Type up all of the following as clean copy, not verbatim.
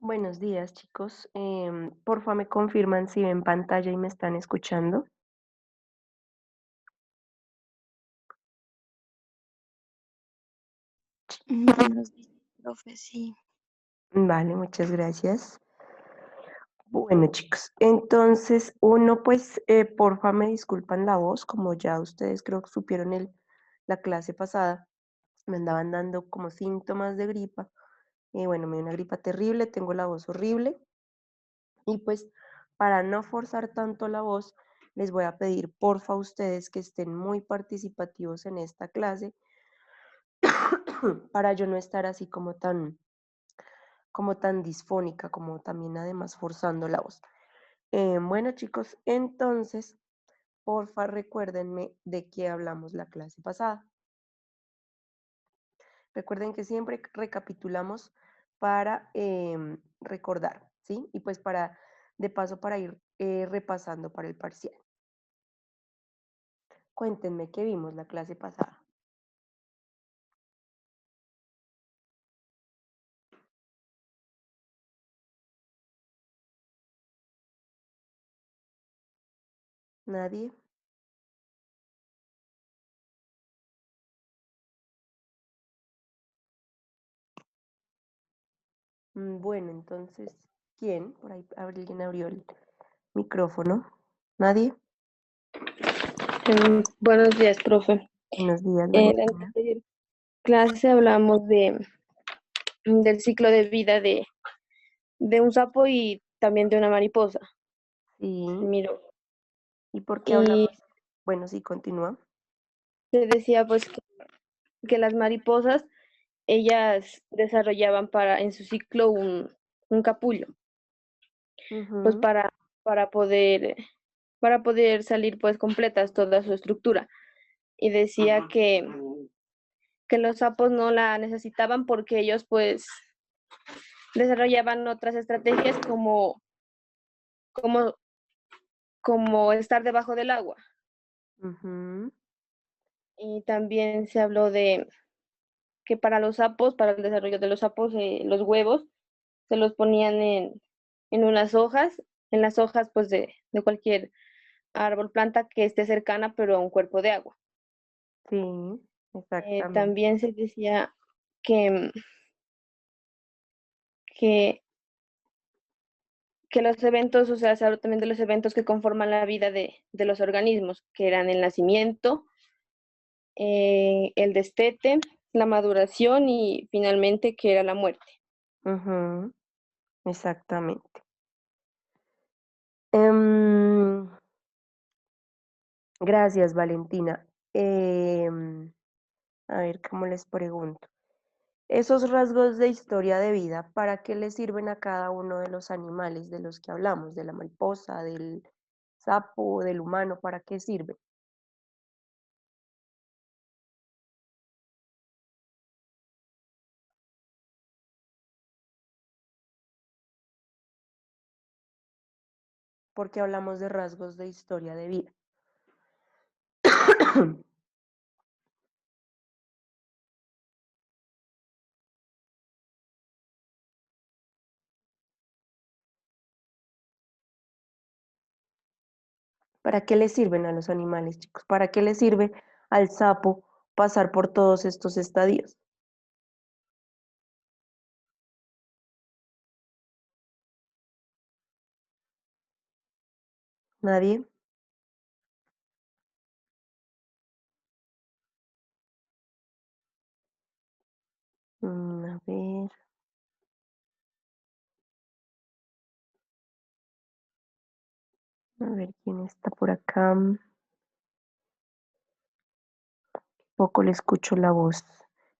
Buenos días, chicos. Porfa, me confirman si ven pantalla y me están escuchando. Buenos días, profe, sí. Vale, muchas gracias. Bueno, chicos, entonces uno, pues, porfa, me disculpan la voz, como ya ustedes creo que supieron la clase pasada, me andaban dando como síntomas de gripa. Bueno, me dio una gripa terrible, tengo la voz horrible y pues para no forzar tanto la voz, les voy a pedir porfa a ustedes que estén muy participativos en esta clase para yo no estar así como tan disfónica, como también además forzando la voz. Bueno, chicos, entonces, porfa, recuérdenme de qué hablamos la clase pasada. Recuerden que siempre recapitulamos para recordar, ¿sí? Y pues de paso, para ir repasando para el parcial. Cuéntenme qué vimos la clase pasada. ¿Nadie? Bueno, entonces, ¿quién? Por ahí alguien abrió el micrófono. ¿Nadie? Buenos días, profe. Buenos días, En la Valentina. anterior clase hablamos del ciclo de vida de un sapo y también de una mariposa. Sí. Miro. ¿Y por qué Y hablamos? Bueno, sí, continúa. se decía pues que las mariposas, ellas desarrollaban en su ciclo un capullo, pues Ujú, para poder, para poder salir pues completas toda su estructura. Y decía que los sapos no la necesitaban porque ellos pues desarrollaban otras estrategias como, como estar debajo del agua. ujú, Y también se habló de que para los sapos, para el desarrollo de los sapos, los huevos se los ponían en unas hojas, en las hojas pues de cualquier árbol, planta que esté cercana, pero a un cuerpo de agua. sí, exactamente. También se decía que, que, que los eventos, o sea, se habló también de los eventos que conforman la vida de los organismos, que eran el nacimiento, el destete, la maduración y finalmente que era la muerte. Ujú, exactamente. Em, gracias, Valentina. A ver, ¿cómo les pregunto? Esos rasgos de historia de vida, ¿para qué les sirven a cada uno de los animales de los que hablamos? De la mariposa, del sapo, del humano, ¿para qué sirven? Porque hablamos de rasgos de historia de vida. ¿Para qué les sirven a los animales, chicos? ¿Para qué les sirve al sapo pasar por todos estos estadios? ¿Nadie? A ver quién está por acá. Poco le escucho la voz.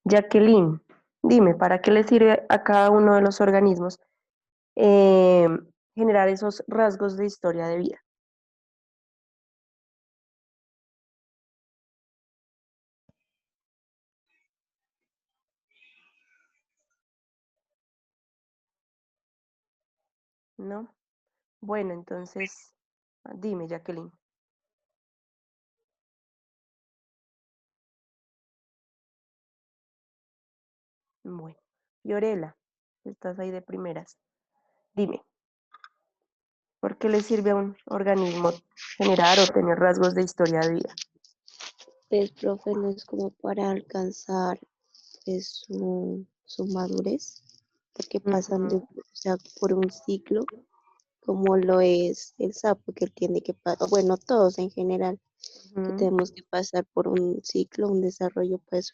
Jacqueline, dime, ¿para qué le sirve a cada uno de los organismos eh, generar esos rasgos de historia de vida? ¿No? Bueno, entonces, dime, Jacqueline. Bueno, Fiorella, estás ahí de primeras. Dime, ¿por qué le sirve a un organismo generar o tener rasgos de historia de vida? Pues, profe, no es como para alcanzar de su madurez, porque pasan de, Ujú, o sea, por un ciclo, como lo es el sapo, que él tiene que pasar, bueno, todos en general, que ujú. tenemos que pasar por un ciclo, un desarrollo, pues,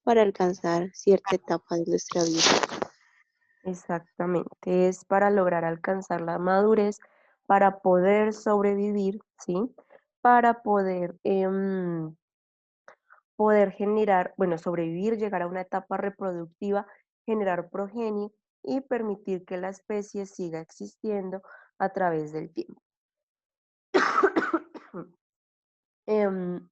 para alcanzar cierta etapa de nuestra vida. Exactamente, es para lograr alcanzar la madurez, para poder sobrevivir, ¿sí? Para poder generar, bueno, sobrevivir, llegar a una etapa reproductiva, generar progenie y permitir que la especie siga existiendo a través del tiempo. Em,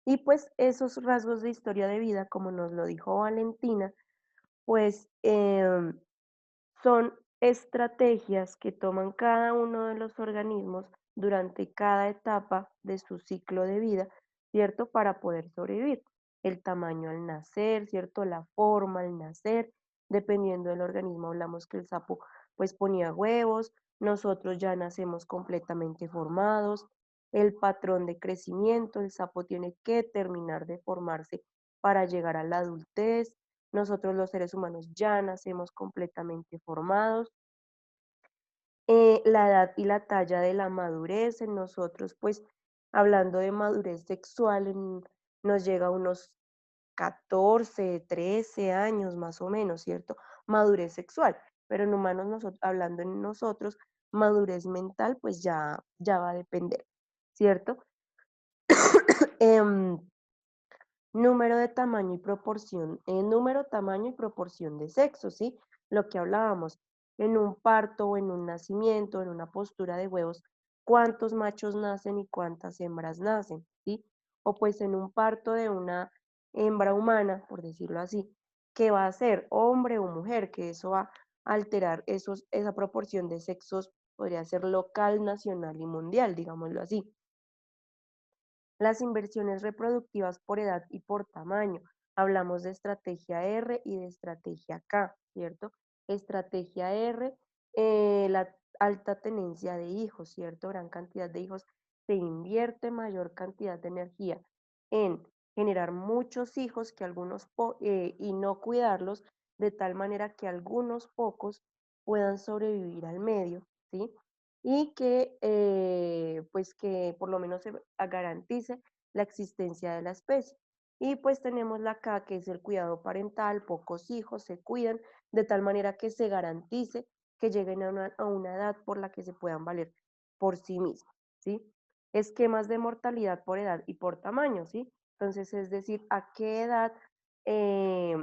y pues esos rasgos de historia de vida, como nos lo dijo Valentina, pues son estrategias que toman cada uno de los organismos durante cada etapa de su ciclo de vida, ¿cierto? Para poder sobrevivir. El tamaño al nacer, ¿cierto? La forma al nacer, dependiendo del organismo. Hablamos que el sapo pues ponía huevos, nosotros ya nacemos completamente formados. El patrón de crecimiento, el sapo tiene que terminar de formarse para llegar a la adultez. Nosotros los seres humanos ya nacemos completamente formados. La edad y la talla de la madurez en nosotros, pues hablando de madurez sexual, nos llega a unos 14, 13 años más o menos, ¿cierto? Madurez sexual, pero en humanos, hablando en nosotros, madurez mental, pues ya va a depender, ¿cierto? Em, Número de tamaño y proporción, número, tamaño y proporción de sexo, ¿sí? Lo que hablábamos, en un parto o en un nacimiento, en una postura de huevos, cuántos machos nacen y cuántas hembras nacen, ¿sí? O pues en un parto de una hembra humana, por decirlo así, ¿qué va a ser? Hombre o mujer, que eso va a alterar esa proporción de sexos, podría ser local, nacional y mundial, digámoslo así. Las inversiones reproductivas por edad y por tamaño. Hablamos de estrategia R y de estrategia K, ¿cierto? Estrategia R, la alta tenencia de hijos, ¿cierto? Gran cantidad de hijos. Se invierte mayor cantidad de energía en generar muchos hijos que y no cuidarlos de tal manera que algunos pocos puedan sobrevivir al medio, ¿sí? Y que pues que por lo menos se garantice la existencia de la especie. Y pues tenemos la K, que es el cuidado parental, pocos hijos se cuidan de tal manera que se garantice que lleguen a una edad por la que se puedan valer por sí mismos, ¿sí? Esquemas de mortalidad por edad y por tamaño, ¿sí? Entonces, es decir, a qué edad eh,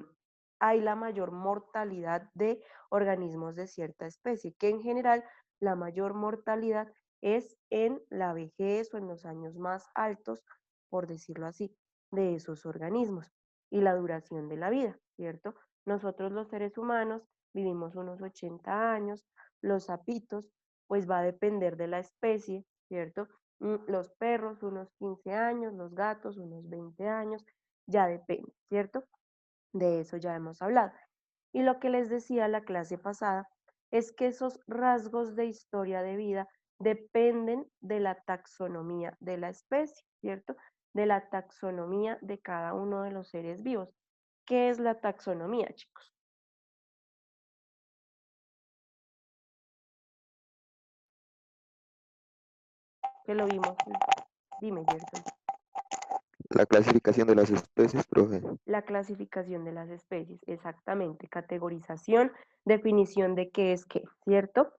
hay la mayor mortalidad de organismos de cierta especie, que en general la mayor mortalidad es en la vejez o en los años más altos, por decirlo así, de esos organismos y la duración de la vida, ¿cierto? Nosotros los seres humanos vivimos unos 80 años, los sapitos, pues va a depender de la especie, ¿cierto? Los perros unos 15 años, los gatos unos 20 años, ya depende, ¿cierto? De eso ya hemos hablado. Y lo que les decía la clase pasada es que esos rasgos de historia de vida dependen de la taxonomía de la especie, ¿cierto? De la taxonomía de cada uno de los seres vivos. ¿Qué es la taxonomía, chicos? Que lo vimos. Dime, Gerson. La clasificación de las especies, profe. La clasificación de las especies, exactamente. Categorización, definición de qué es qué, ¿cierto?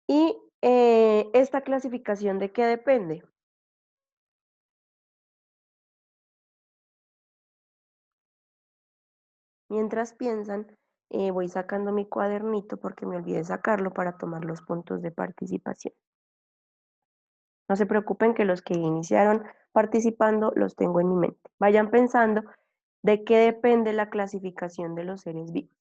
Y esta clasificación de qué depende. Mientras piensan, voy sacando mi cuadernito porque me olvidé sacarlo para tomar los puntos de participación. No se preocupen que los que iniciaron participando los tengo en mi mente. Vayan pensando de qué depende la clasificación de los seres vivos.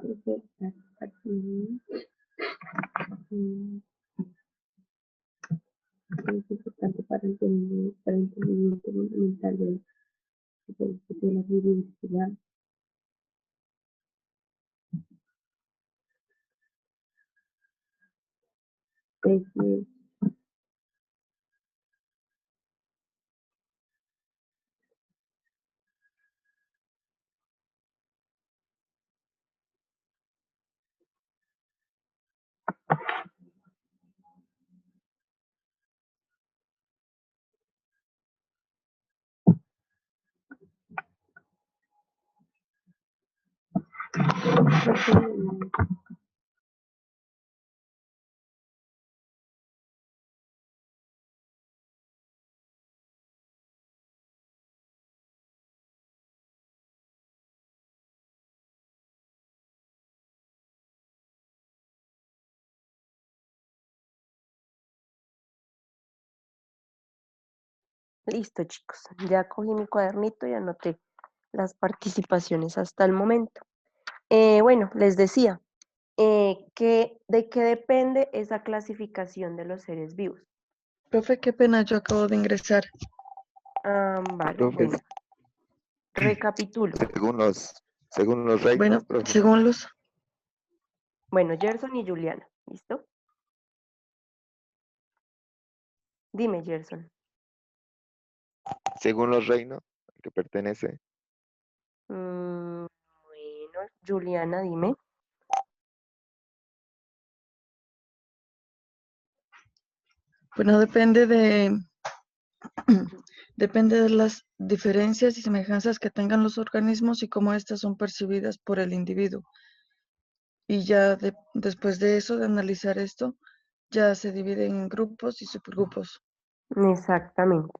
Es importante para el entendimiento fundamental de la biodiversidad. Es, Listo, chicos. Ya cogí mi cuadernito y anoté las participaciones hasta el momento. Bueno, les decía de qué depende esa clasificación de los seres vivos. Profe, qué pena, yo acabo de ingresar. Vale, Profe, bueno, recapitulo. según los reinos, Bueno, profe. según los... Bueno, Gerson y Juliana, ¿listo? Dime, Gerson. Según los reinos al que pertenece. Bueno, Juliana, dime. Bueno, depende depende de las diferencias y semejanzas que tengan los organismos y cómo éstas son percibidas por el individuo. Y ya después de eso, de analizar esto, ya se divide en grupos y subgrupos. Exactamente.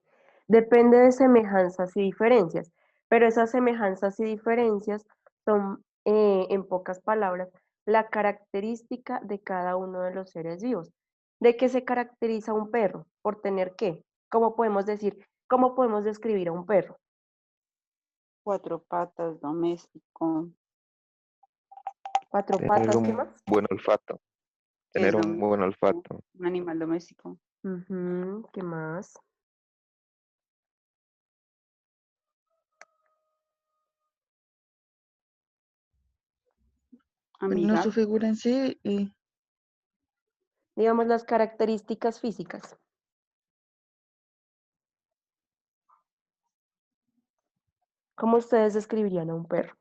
Depende de semejanzas y diferencias, pero esas semejanzas y diferencias son, en pocas palabras, la característica de cada uno de los seres vivos. ¿De qué se caracteriza un perro? ¿Por tener qué? ¿Cómo podemos decir, cómo podemos describir a un perro? 4 patas, doméstico, ¿Cuatro Tener patas, qué un más? buen olfato. que es Tener un buen olfato. un animal doméstico. Ujú, ¿qué más? No su Amigas, figura en sí y Digamos las características físicas. ¿Cómo ustedes describirían a un perro?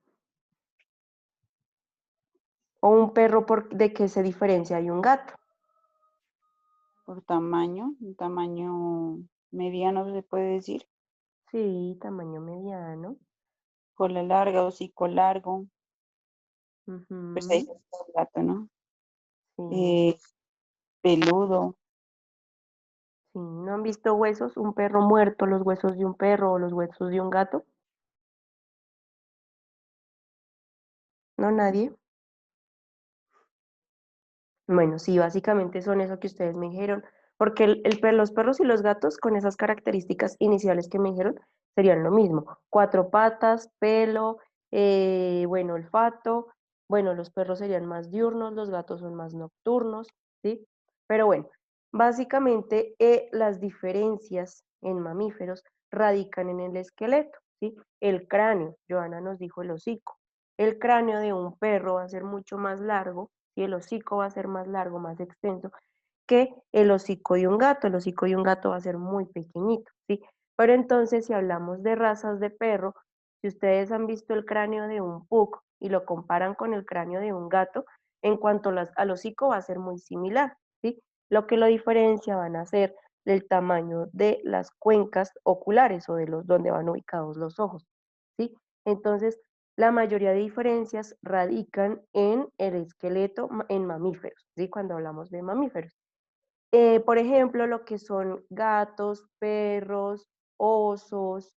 ¿O un perro de qué se diferencia de un gato? por tamaño, un tamaño mediano se puede decir, Sí, tamaño mediano. cola larga, hocico largo, pues ahí Ujú, está el gato, ¿no? sí, Eh, peludo, sí. ¿No han visto huesos? Un perro muerto, los huesos de un perro o los huesos de un gato. No, nadie. Bueno, sí, básicamente son eso que ustedes me dijeron, porque los perros y los gatos con esas características iniciales que me dijeron serían lo mismo. Cuatro patas, pelo, bueno, olfato. Bueno, los perros serían más diurnos, los gatos son más nocturnos, ¿sí? Pero bueno, básicamente las diferencias en mamíferos radican en el esqueleto, ¿sí? El cráneo, Joana nos dijo el hocico. El cráneo de un perro va a ser mucho más largo y el hocico va a ser más largo, más extenso que el hocico de un gato. El hocico de un gato va a ser muy pequeñito, ¿sí? Pero entonces, si hablamos de razas de perro, si ustedes han visto el cráneo de un pug y lo comparan con el cráneo de un gato, en cuanto al hocico va a ser muy similar, ¿sí? Lo que lo diferencia van a ser el tamaño de las cuencas oculares o de los donde van ubicados los ojos, ¿sí? Entonces, la mayoría de diferencias radican en el esqueleto en mamíferos, ¿sí? Cuando hablamos de mamíferos. Por ejemplo, lo que son gatos, perros, osos,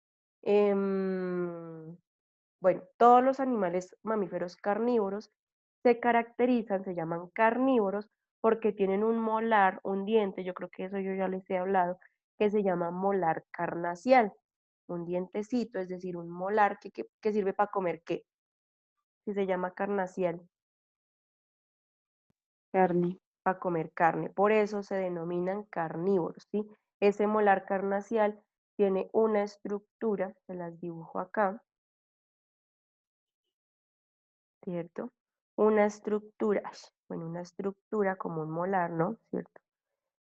bueno, todos los animales mamíferos carnívoros se caracterizan, se llaman carnívoros, porque tienen un molar, un diente, yo creo que eso yo ya les he hablado, que se llama molar carnacial, un dientecito, es decir, un molar que sirve para comer, ¿qué? Que se llama carnacial. Carne. para comer carne. Por eso se denominan carnívoros, ¿sí? Ese molar carnacial tiene una estructura, se las dibujo acá, ¿cierto? Una estructura, bueno, una estructura como un molar, ¿no? ¿Cierto?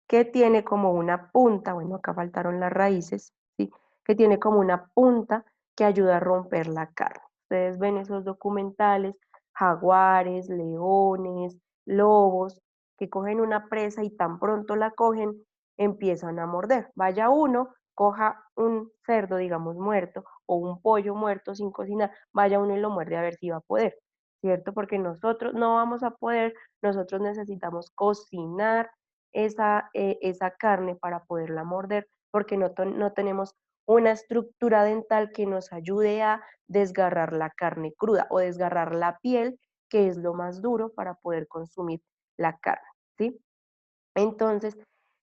Que tiene como una punta, bueno, acá faltaron las raíces, ¿sí? Que tiene como una punta que ayuda a romper la carne. Ustedes ven esos documentales, jaguares, leones, lobos, que cogen una presa y tan pronto la cogen, empiezan a morder. Vaya uno, coja un cerdo, digamos, muerto, o un pollo muerto sin cocinar, vaya uno y lo muerde a ver si va a poder, ¿cierto? Porque nosotros no vamos a poder, nosotros necesitamos cocinar esa carne para poderla morder, porque no tenemos una estructura dental que nos ayude a desgarrar la carne cruda o desgarrar la piel, que es lo más duro para poder consumir la carne, ¿sí? Entonces,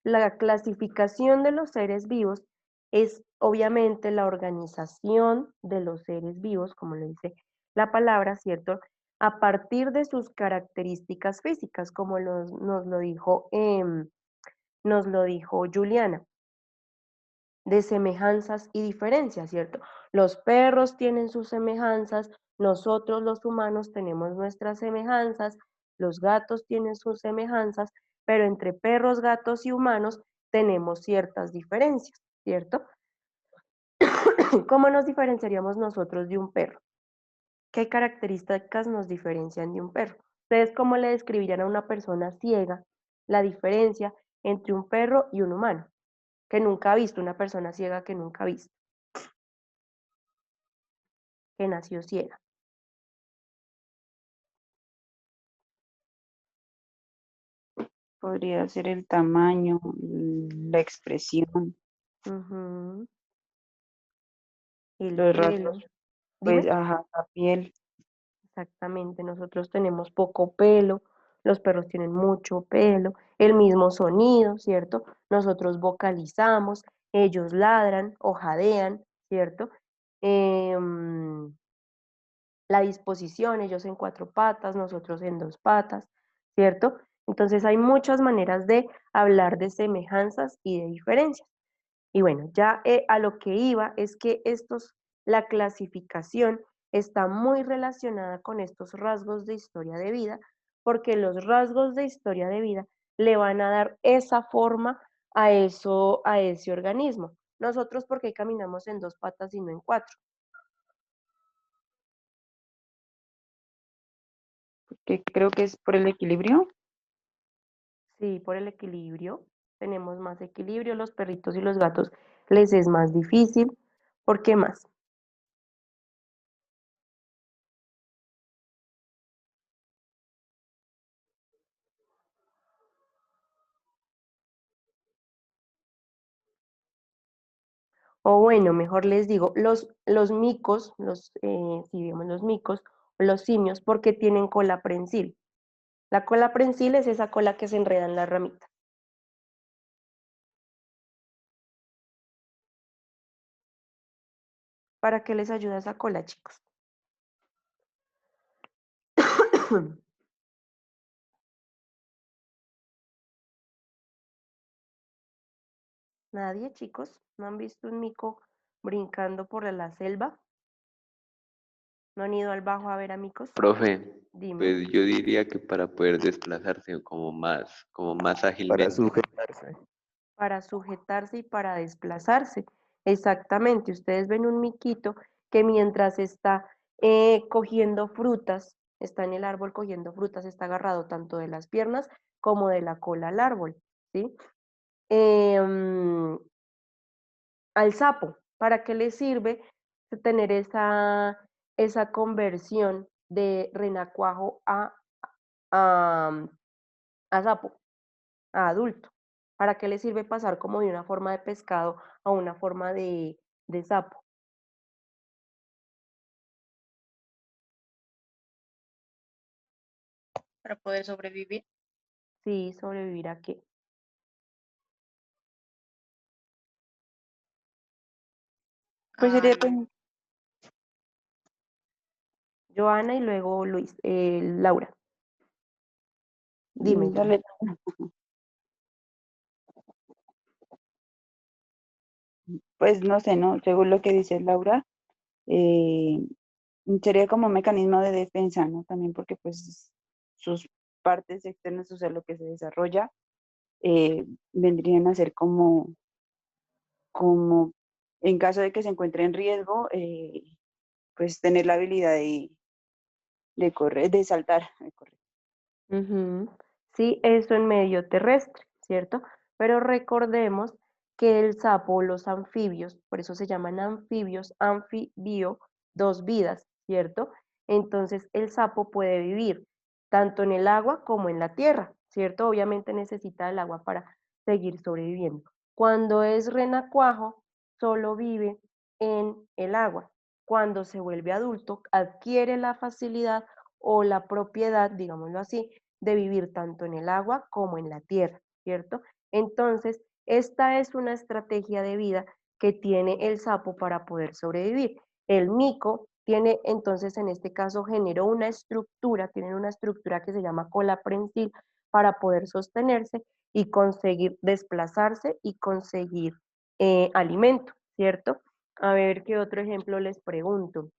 la clasificación de los seres vivos es obviamente la organización de los seres vivos, como lo dice la palabra, ¿cierto? A partir de sus características físicas, como nos lo dijo Juliana, de semejanzas y diferencias, ¿cierto? Los perros tienen sus semejanzas, nosotros los humanos tenemos nuestras semejanzas, los gatos tienen sus semejanzas, pero entre perros, gatos y humanos tenemos ciertas diferencias, ¿cierto? ¿Cómo nos diferenciaríamos nosotros de un perro? ¿Qué características nos diferencian de un perro? ¿Ustedes cómo le describirían a una persona ciega la diferencia entre un perro y un humano? Que nunca ha visto, una persona ciega que nunca ha visto, que nació ciega. Podría ser el tamaño, la expresión, Ujú. El los pelo. rasgos, pues, Dime. ajá, la piel. Exactamente, nosotros tenemos poco pelo, los perros tienen mucho pelo, el mismo sonido, ¿cierto? Nosotros vocalizamos, ellos ladran o jadean, ¿cierto? Em, la disposición, ellos en 4 patas, nosotros en 2 patas, ¿cierto? Entonces hay muchas maneras de hablar de semejanzas y de diferencias. Y bueno, ya a lo que iba es que la clasificación está muy relacionada con estos rasgos de historia de vida, porque los rasgos de historia de vida le van a dar esa forma a ese organismo. Nosotros, ¿por qué caminamos en 2 patas y no en 4? Que creo que es por el equilibrio. Sí, por el equilibrio. Tenemos más equilibrio, los perritos y los gatos les es más difícil. ¿Por qué más? O bueno, mejor les digo, los micos, si digamos los micos, los simios, porque tienen cola prensil. La cola prensil es esa cola que se enreda en la ramita. ¿Para qué les ayuda esa cola, chicos? Nadie, chicos, ¿no han visto un mico brincando por la selva? ¿No han ido al bajo a ver a micos? Profe, Dime. pues yo diría que para poder desplazarse como más Para ágilmente. sujetarse. Para sujetarse y para desplazarse. Exactamente, ustedes ven un miquito que mientras está cogiendo frutas, está en el árbol cogiendo frutas, está agarrado tanto de las piernas como de la cola al árbol, ¿sí? Al sapo, ¿para qué le sirve tener esa conversión de renacuajo a, a sapo, a adulto? ¿Para qué le sirve pasar como de una forma de pescado a una forma de sapo? Para poder sobrevivir. Sí, sobrevivir a qué. Pues sería Joana y luego Laura. Dime. Dale. Pues no sé, ¿no? Según lo que dice Laura, eh, sería como un mecanismo de defensa, ¿no? También porque pues sus partes externas, o sea, lo que se desarrolla, vendrían a ser como en caso de que se encuentre en riesgo, pues tener la habilidad de correr, de saltar, de correr. Ujú. Sí, eso en medio terrestre, ¿cierto? Pero recordemos que el sapo, los anfibios, por eso se llaman anfibios, anfibio, dos vidas, ¿cierto? Entonces el sapo puede vivir tanto en el agua como en la tierra, ¿cierto? Obviamente necesita el agua para seguir sobreviviendo. Cuando es renacuajo, solo vive en el agua. Cuando se vuelve adulto, adquiere la facilidad o la propiedad, digámoslo así, de vivir tanto en el agua como en la tierra, ¿cierto? Entonces, esta es una estrategia de vida que tiene el sapo para poder sobrevivir. El mico tiene, entonces, en este caso, generó una estructura, tienen una estructura que se llama cola prensil para poder sostenerse y conseguir desplazarse y conseguir alimento, ¿cierto? A ver, ¿qué otro ejemplo les pregunto?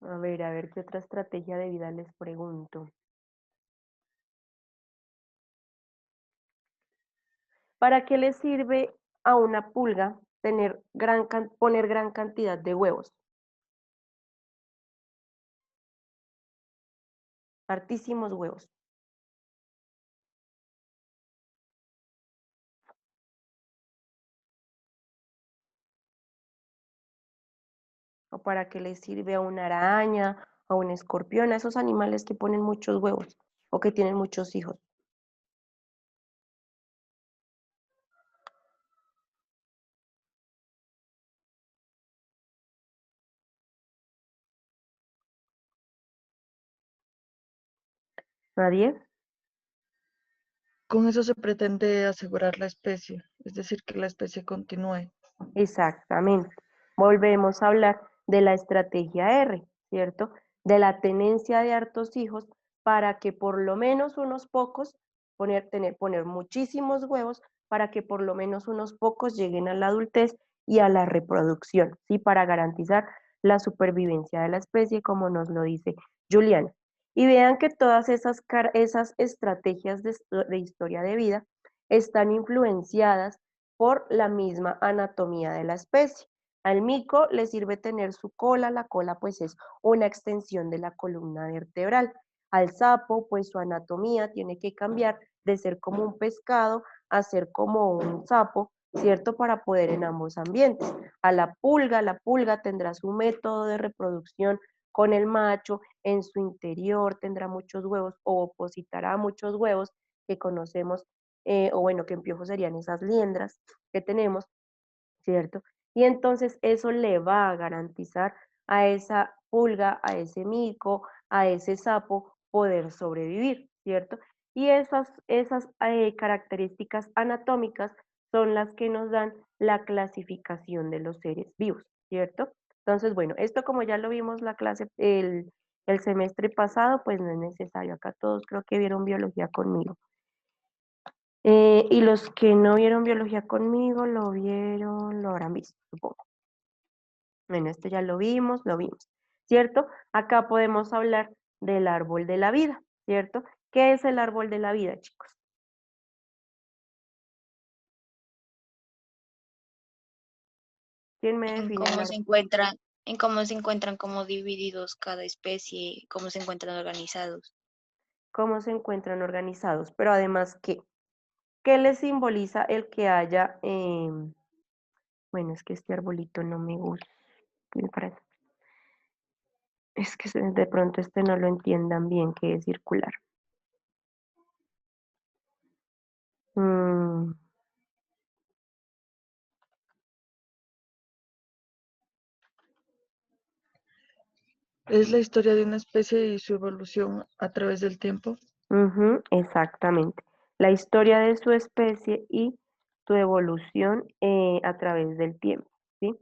A ver, ¿qué otra estrategia de vida les pregunto? ¿Para qué le sirve a una pulga tener poner gran cantidad de huevos? Hartísimos huevos. ¿O para qué le sirve a una araña, a un escorpión, a esos animales que ponen muchos huevos o que tienen muchos hijos? ¿Nadie? Con eso se pretende asegurar la especie, es decir, que la especie continúe. Exactamente. Volvemos a hablar de la estrategia R, ¿cierto? De la tenencia de hartos hijos para que por lo menos unos pocos, poner muchísimos huevos para que por lo menos unos pocos lleguen a la adultez y a la reproducción, ¿sí? Para garantizar la supervivencia de la especie, como nos lo dice Juliana. Y vean que todas esas estrategias de historia de vida están influenciadas por la misma anatomía de la especie. Al mico le sirve tener su cola, la cola pues es una extensión de la columna vertebral. Al sapo pues su anatomía tiene que cambiar de ser como un pescado a ser como un sapo, ¿cierto? Para poder en ambos ambientes. A la pulga tendrá su método de reproducción con el macho, en su interior tendrá muchos huevos o opositará muchos huevos que conocemos o bueno, que en piojo serían esas liendras que tenemos, ¿cierto? Y entonces eso le va a garantizar a esa pulga, a ese mico, a ese sapo poder sobrevivir, ¿cierto? Y esas características anatómicas son las que nos dan la clasificación de los seres vivos, ¿cierto? Entonces, bueno, esto como ya lo vimos la clase, el semestre pasado, pues no es necesario. Acá todos creo que vieron biología conmigo. Y los que no vieron biología conmigo, lo habrán visto, supongo. Bueno, esto ya lo vimos, ¿cierto? Acá podemos hablar del árbol de la vida, ¿cierto? ¿Qué es el árbol de la vida, chicos? ¿Quién me En define el cómo árbol? se encuentran, en cómo se encuentran como divididos cada especie, cómo se encuentran organizados. ¿Cómo se encuentran organizados? Pero además, ¿qué les simboliza el que haya, bueno, es que este arbolito no me gusta, me parece. Es que de pronto este no lo entiendan bien, que es circular. Mm, Es la historia de una especie y su evolución a través del tiempo. exactamente. La historia de su especie y su evolución a través del tiempo, ¿sí?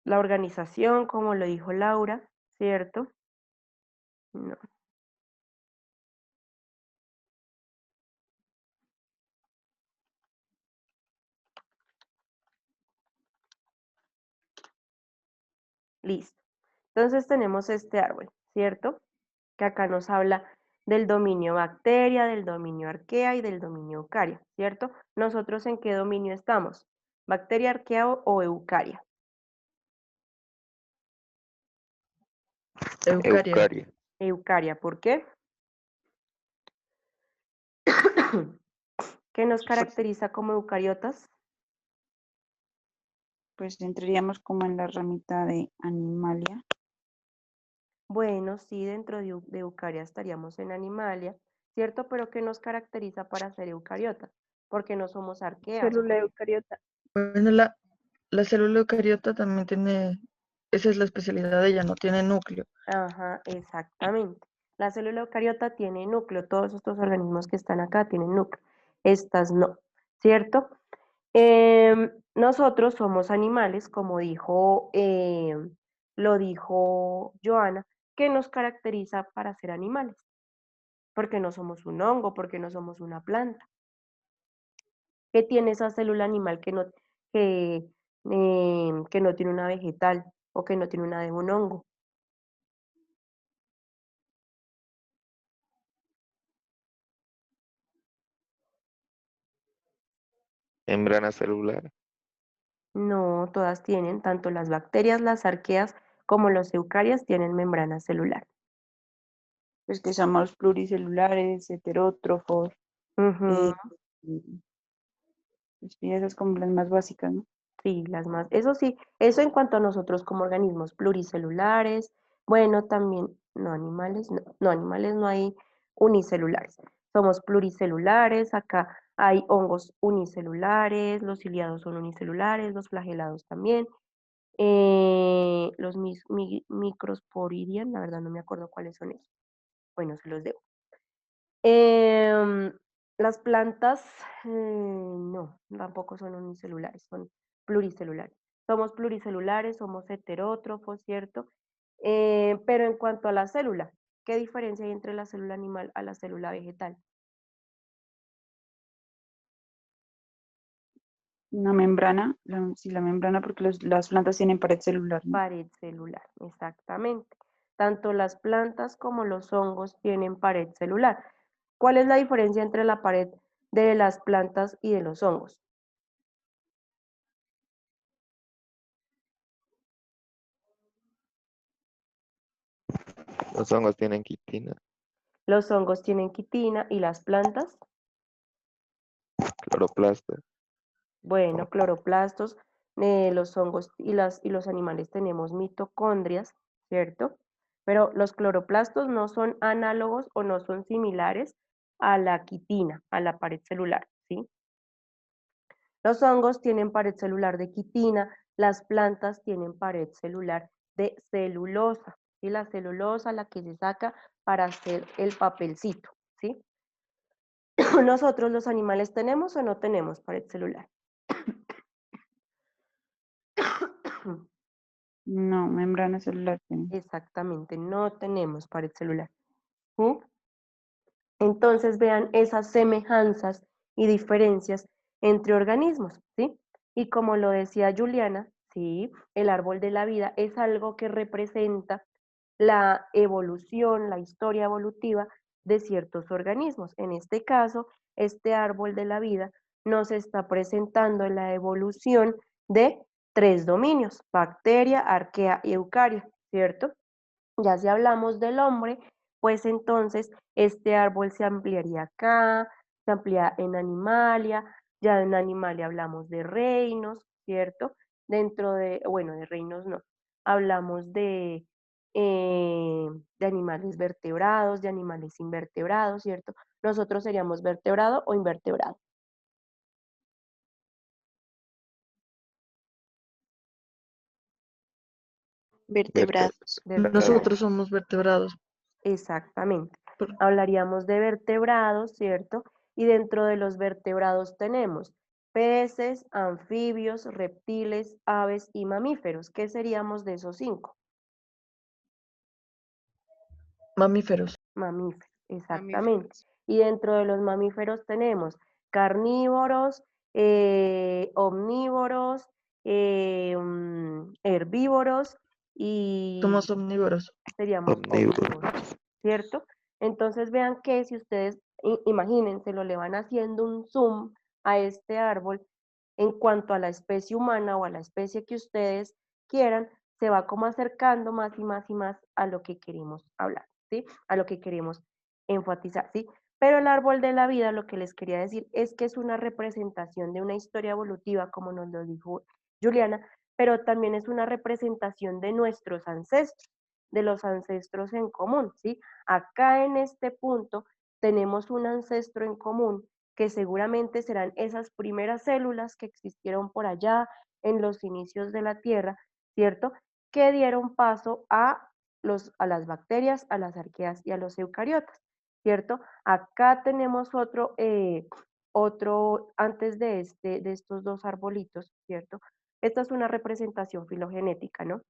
La organización, como lo dijo Laura, ¿cierto? No. Listo. Entonces tenemos este árbol, ¿cierto? Que acá nos habla del dominio bacteria, del dominio arquea y del dominio eucaria, ¿cierto? ¿Nosotros en qué dominio estamos? ¿Bacteria, arquea o eucaria? Eucaria. Eucaria. Eucaria, ¿por qué? ¿Qué nos caracteriza como eucariotas? Pues entraríamos como en la ramita de Animalia. Bueno, sí, dentro de eucaria estaríamos en animalia, ¿cierto? Pero ¿qué nos caracteriza para ser eucariotas? Porque no somos arqueas. Célula eucariota. Bueno, la célula eucariota también tiene, esa es la especialidad de ella, no tiene núcleo. Ajá, exactamente. La célula eucariota tiene núcleo, todos estos organismos que están acá tienen núcleo, estas no, ¿cierto? Nosotros somos animales, como lo dijo Joana, ¿qué nos caracteriza para ser animales? Porque no somos un hongo, porque no somos una planta. ¿Qué tiene esa célula animal que no tiene una vegetal o que no tiene una de un hongo? Membrana celular. No, todas tienen, tanto las bacterias, las arqueas, como los eucarias tienen membrana celular. Pues que somos pluricelulares, heterótrofos. Ujú, Pues sí, esas como las más básicas, ¿no? sí, las más. Eso sí, eso en cuanto a nosotros como organismos pluricelulares. Bueno, también, no, animales no hay unicelulares. Somos pluricelulares, acá hay hongos unicelulares, los ciliados son unicelulares, los flagelados también. Los microsporidian, la verdad no me acuerdo cuáles son esos. Bueno, se los debo. Las plantas, no, tampoco son unicelulares, son pluricelulares. Somos pluricelulares, somos heterótrofos, ¿cierto? Pero en cuanto a la célula, ¿qué diferencia hay entre la célula animal a la célula vegetal? Una membrana, sí, la membrana porque las plantas tienen pared celular, ¿no? Pared celular, exactamente. Tanto las plantas como los hongos tienen pared celular. ¿Cuál es la diferencia entre la pared de las plantas y de los hongos? Los hongos tienen quitina. Los hongos tienen quitina y las plantas, Cloroplastas. bueno, cloroplastos, los hongos y los animales tenemos mitocondrias, ¿cierto? Pero los cloroplastos no son análogos o no son similares a la quitina, a la pared celular, ¿sí? Los hongos tienen pared celular de quitina, las plantas tienen pared celular de celulosa, ¿sí? La celulosa, la que se saca para hacer el papelcito, ¿sí? ¿Nosotros los animales tenemos o no tenemos pared celular? No, membrana celular tienen. Exactamente, no tenemos pared celular. ¿Sí? Entonces vean esas semejanzas y diferencias entre organismos, ¿sí? Y como lo decía Juliana, sí, el árbol de la vida es algo que representa la evolución, la historia evolutiva de ciertos organismos. En este caso, este árbol de la vida nos está presentando la evolución de 3 dominios, bacteria, arquea y eucaria, ¿cierto? Ya si hablamos del hombre, pues entonces este árbol se ampliaría acá, se amplía en animalia, ya en animalia hablamos de reinos, ¿cierto? Dentro de, bueno, de reinos no, hablamos de animales vertebrados, de animales invertebrados, ¿cierto? Nosotros seríamos vertebrado o invertebrado. Vertebrados. Nosotros somos vertebrados. Exactamente. Por- Hablaríamos de vertebrados, ¿cierto? Y dentro de los vertebrados tenemos peces, anfibios, reptiles, aves y mamíferos. ¿Qué seríamos de esos 5? Mamíferos. Mamíferos, exactamente. Mamíferos. Y dentro de los mamíferos tenemos carnívoros, omnívoros, herbívoros y Somos omnívoros. seríamos Omnívoros. omnívoros, ¿cierto? Entonces vean que si ustedes, imagínense, lo le van haciendo un zoom a este árbol en cuanto a la especie humana o a la especie que ustedes quieran, se va como acercando más y más y más a lo que queremos hablar, ¿sí? A lo que queremos enfatizar, ¿sí? Pero el árbol de la vida, lo que les quería decir es que es una representación de una historia evolutiva, como nos lo dijo Juliana, pero también es una representación de nuestros ancestros, de los ancestros en común, ¿sí? Acá en este punto tenemos un ancestro en común que seguramente serán esas primeras células que existieron por allá en los inicios de la Tierra, ¿cierto? Que dieron paso a las bacterias, a las arqueas y a los eucariotas, ¿cierto? Acá tenemos otro antes de estos dos arbolitos, ¿cierto? Esta es una representación filogenética, ¿no?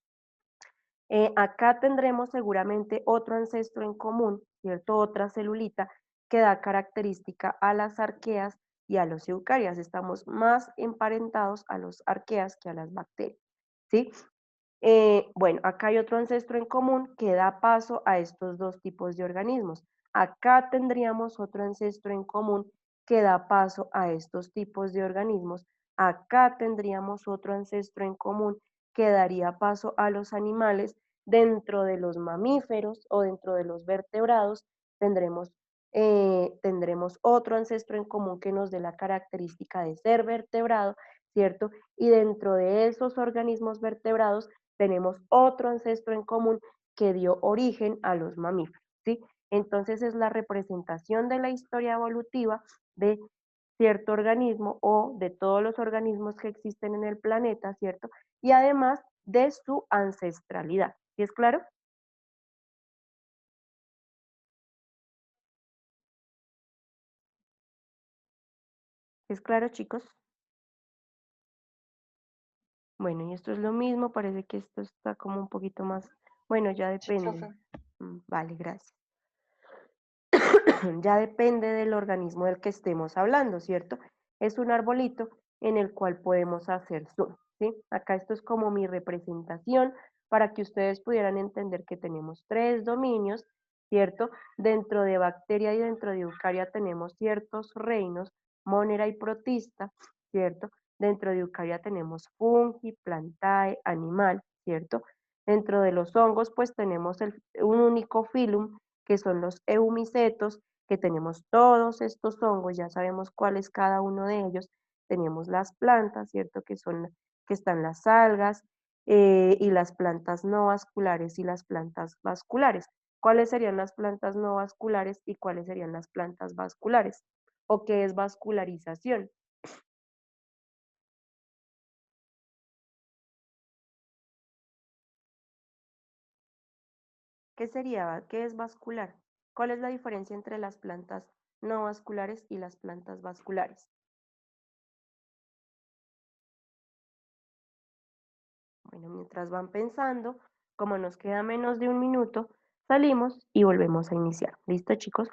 Acá tendremos seguramente otro ancestro en común, ¿cierto? Otra celulita que da característica a las arqueas y a los eucarias. Estamos más emparentados a los arqueas que a las bacterias, ¿sí? Bueno, acá hay otro ancestro en común que da paso a estos dos tipos de organismos. Acá tendríamos otro ancestro en común que da paso a estos tipos de organismos. Acá tendríamos otro ancestro en común que daría paso a los animales. Dentro de los mamíferos o dentro de los vertebrados tendremos otro ancestro en común que nos dé la característica de ser vertebrado, ¿cierto? Y dentro de esos organismos vertebrados tenemos otro ancestro en común que dio origen a los mamíferos, ¿sí? Entonces es la representación de la historia evolutiva de cierto organismo o de todos los organismos que existen en el planeta, ¿cierto? Y además de su ancestralidad. ¿Sí es claro? ¿Es claro, chicos? Bueno, y esto es lo mismo, parece que esto está como un poquito más, bueno, ya Sí, depende. profe. Vale, gracias. Ya depende del organismo del que estemos hablando, ¿cierto? Es un arbolito en el cual podemos hacer zoom, ¿sí? Acá esto es como mi representación para que ustedes pudieran entender que tenemos 3 dominios, ¿cierto? Dentro de bacteria y dentro de eucaria tenemos ciertos reinos, monera y protista, ¿cierto? Dentro de eucaria tenemos fungi, plantae, animal, ¿cierto? Dentro de los hongos, pues tenemos un único filum, que son los eumicetos, que tenemos todos estos hongos, ya sabemos cuál es cada uno de ellos. Tenemos las plantas, ¿cierto? Que están las algas y las plantas no vasculares y las plantas vasculares. ¿Cuáles serían las plantas no vasculares y cuáles serían las plantas vasculares? ¿O qué es vascularización? ¿Qué sería? ¿Qué es vascular? ¿Cuál es la diferencia entre las plantas no vasculares y las plantas vasculares? Bueno, mientras van pensando, como nos queda menos de un minuto, salimos y volvemos a iniciar. ¿Listo, chicos?